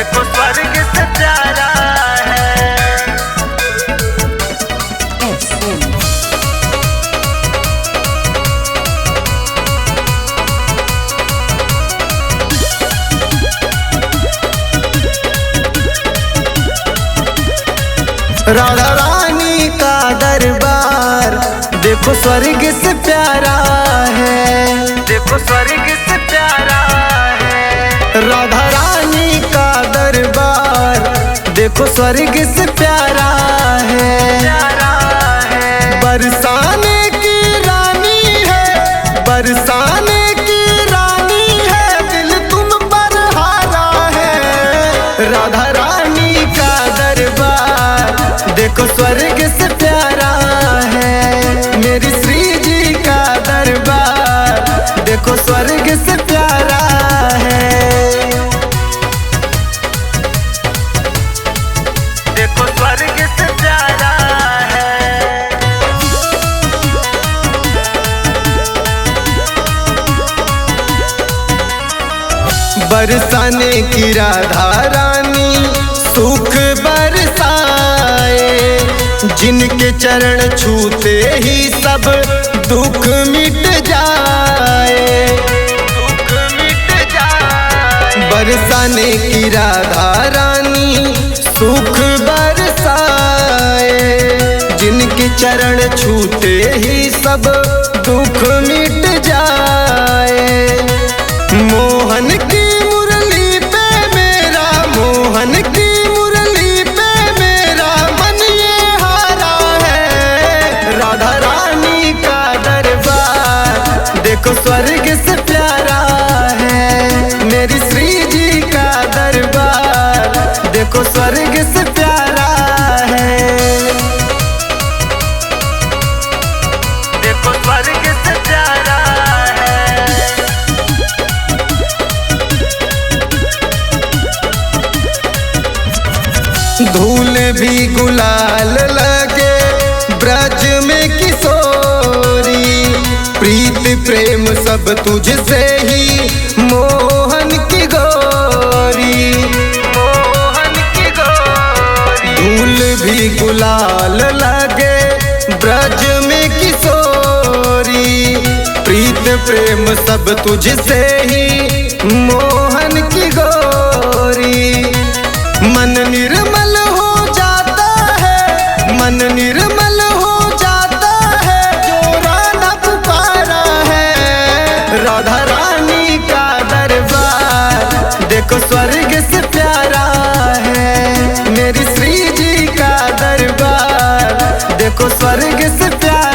देखो स्वर्ग से प्यारा है। राधा रानी का दरबार देखो स्वर्ग से प्यारा है। देखो स्वर्ग से प्यारा है। राधा रानी का दरबार देखो स्वर्ग से प्यारा है। प्यारा है। बरसाने की रानी है, बरसाने की रानी है, दिल तुम पर हारा है। राधा रानी का दरबार देखो स्वर्ग से प्यारा है। मेरी श्री जी का दरबार देखो स्वर्ग से प्यारा है। देखो स्वर्ग से प्यारा है। बरसाने की राधा रानी सुख बरसाए, जिनके चरण छूते ही सब दुख मिट जाए। दुख मिट जाए। बरसाने की राधा रानी सुख बरसाए, जिनके चरण छूते ही सब दुख मिट जाए। मोहन की मुरली पे मेरा, मोहन की मुरली पे मेरा मन ये हारा है। राधा रानी का दरबार देखो स्वर्ग से प्यारा है। मेरी श्री जी का दरबार देखो स्वर्ग से प्यारा है। देखो स्वर्ग से प्यारा है। धूल भी गुलाल लगे ब्रज में किशोरी, प्रीत प्रेम सब तुझसे ही मोहन की गोरी। मोहन की गोरी। धूल भी गुलाल लगे ब्रज में किशोरी, प्रीत प्रेम सब तुझसे ही मोहन की गोरी। मन निर्मल हो जाता है, मन निर्मल हो जाता है, जो राना पुकारा है। राधा रानी का दरबार देखो स्वर्ग से प्यारा है। मेरी श्री जी का दरबार देखो स्वर्ग से प्यारा